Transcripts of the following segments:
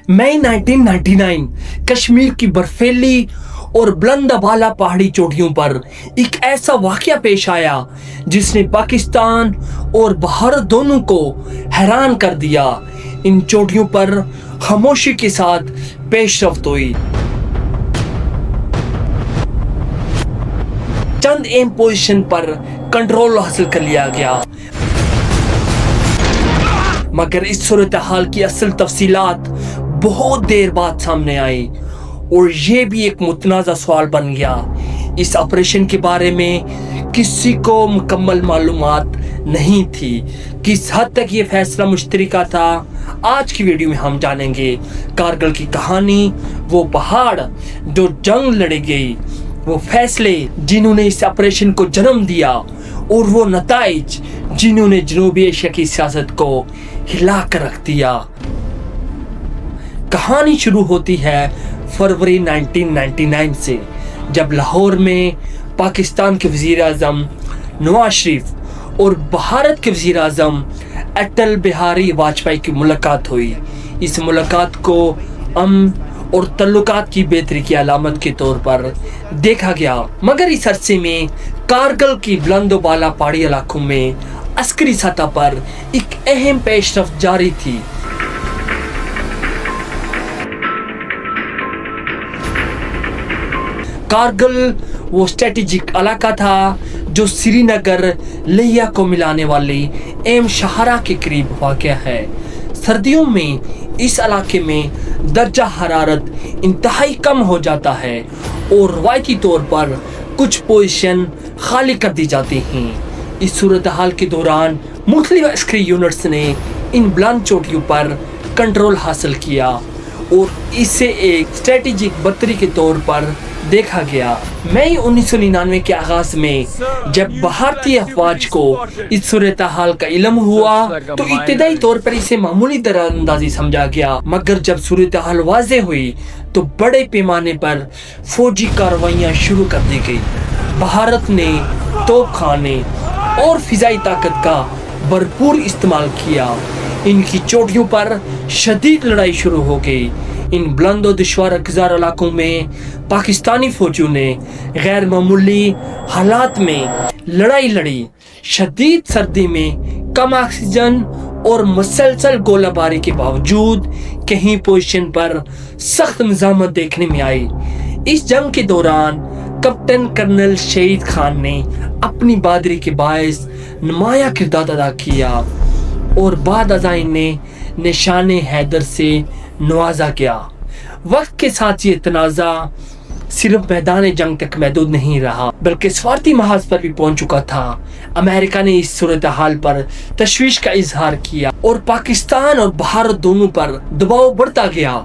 मई 1999 कश्मीर की बर्फीली और बुलंद बाला पहाड़ी चोटियों पर एक ऐसा वाकया पेश आया जिसने पाकिस्तान और भारत दोनों को हैरान कर दिया। इन चोटियों पर खामोशी के साथ पेशरफ्त हुई। चंद एम पोजीशन पर कंट्रोल हासिल कर लिया गया, मगर इस सूरत हाल की असल तफसीलात बहुत देर बाद सामने आई और ये भी एक मुतनाज़ा सवाल बन गया। इस ऑपरेशन के बारे में किसी को मुकम्मल मालूमात नहीं थी। किस हद तक ये फैसला मुश्तरका था, आज की वीडियो में हम जानेंगे। कारगिल की कहानी, वो पहाड़ जो जंग लड़ी गई, वो फैसले जिन्होंने इस ऑपरेशन को जन्म दिया और वो नताइज जिन्होंने जनूबी एशिया की सियासत को हिला कर रख दिया। कहानी शुरू होती है फरवरी 1999 से, जब लाहौर में पाकिस्तान के वज़ीर आज़म नवाज शरीफ और भारत के वज़ीर आज़म अटल बिहारी वाजपेयी की मुलाकात हुई। इस मुलाकात को अमन और तल्लुकात की बेहतरी की अलामत के तौर पर देखा गया, मगर इस अरसे में कारगिल की बुलंद बाला पहाड़ी इलाकों में अस्करी सतह पर एक अहम पेशरफ्त जारी थी। कारगिल वो स्ट्रेटेजिक इलाका था जो श्रीनगर लिया को मिलाने वाली एम शहरा के करीब वाक़या है। सर्दियों में इस इलाके में दर्जा हरारत इंतहाई कम हो जाता है और रवायती तौर पर कुछ पोजीशन खाली कर दी जाती हैं। इस सूरत हाल के दौरान मुख्तलिफ अस्करी यूनिट्स ने इन बुलंद चोटियों पर कंट्रोल हासिल किया और इसे एक स्ट्रेटेजिक बर्तरी के तौर पर देखा गया। मई 1999 के आगाज में जब भारतीय अफवाज को इस सूरत हाल का इल्म हुआ तो इब्तिदाई तौर पर इसे मामूली दरअंदाजी समझा गया, मगर जब सूरत हाल वाज़ेह हुई तो बड़े पैमाने पर फौजी कार्रवाइयाँ शुरू कर दी गई। भारत ने तोपखाने और फिजाई ताकत का भरपूर इस्तेमाल किया। इनकी चोटियों पर शदीद लड़ाई शुरू हो गई। इन बुलंद और दुश्वार अकज़ार इलाकों में पाकिस्तानी फौजियों ने गैर मामूली हालात में लड़ाई लड़ी। शदीद सर्दी में कम ऑक्सीजन और मुसलसल गोलाबारी के बावजूद कहीं पोजीशन पर सख्त निज़ामत देखने में आई। इस जंग के दौरान कैप्टन कर्नल शहीद खान ने अपनी बहादुरी के बायस नुमाया किरदार अदा किया और बाद अज़ाइन ने निशाने हैदर से नवाजा गया। वक्त के साथ ये तनाज़ा सिर्फ मैदान जंग तक महदूद नहीं रहा, बल्कि स्वार्थी महाज पर भी पहुंच चुका था। अमेरिका ने इस सूरत हाल पर तशवीश का इजहार किया और पाकिस्तान और भारत दोनों पर दबाव बढ़ता गया।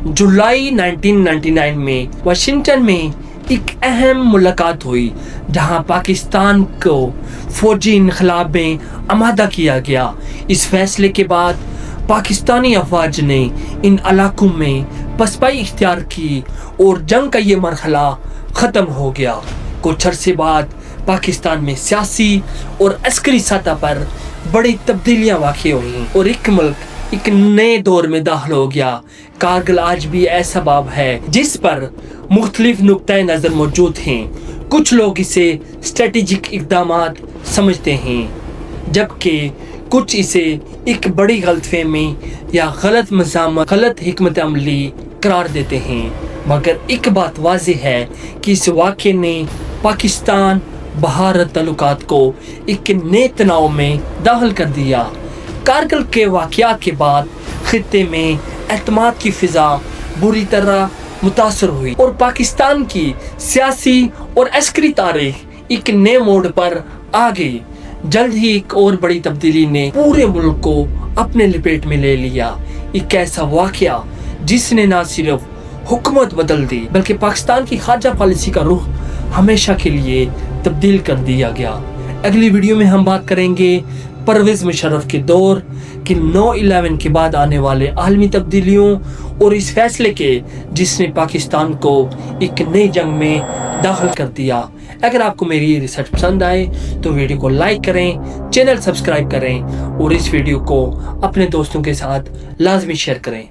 जुलाई 1999 में वाशिंगटन में एक अहम मुलाकात हुई, जहां पाकिस्तान को फौजी इनकलाब में आमादा किया गया। इस फैसले के बाद पाकिस्तानी अफवाज ने इन इलाकों में पसपाई इख्तियार की और जंग का ये मरहला ख़त्म हो गया। कुछ अरसे बाद पाकिस्तान में सियासी और अस्करी सतह पर बड़ी तब्दीलियाँ वाक़ई हुई और एक मुल्क एक नए दौर में दाखिल हो गया। कारगिल आज भी ऐसा बाब है जिस पर मुख्तलिफ नुक्ता नज़र मौजूद हैं। कुछ लोग इसे स्ट्रेटेजिक इक़दामात समझते हैं, जबकि कुछ इसे एक बड़ी गलतफहमी या गलत मज़ामत, गलत हिकमत अमली करार देते हैं। मगर एक बात वाज़ेह है कि इस वाक़े ने पाकिस्तान भारत ताल्लुकात को एक नए तनाव में दाखिल कर दिया। कारगिल के वाक़यात के बाद खित्ते में एतमाद की फ़िज़ा बुरी तरह मुतासर हुई और पाकिस्तान की सियासी और अस्करी तारीख एक नए मोड़ पर आ गई। जल्द ही एक और बड़ी तब्दीली ने पूरे मुल्क को अपने लपेट में ले लिया। एक ऐसा वाक़या जिसने न सिर्फ हुकूमत बदल दी, बल्कि पाकिस्तान की खारजा पॉलिसी का रुख हमेशा के लिए तब्दील कर दिया गया। अगली वीडियो में हम बात करेंगे परवेज़ मुशर्रफ के दौर कि 9/11 के बाद आने वाले आलमी तब्दीलियों और इस फैसले के जिसने पाकिस्तान को एक नई जंग में दाखिल कर दिया। अगर आपको मेरी ये रिसर्च पसंद आए तो वीडियो को लाइक करें, चैनल सब्सक्राइब करें और इस वीडियो को अपने दोस्तों के साथ लाजमी शेयर करें।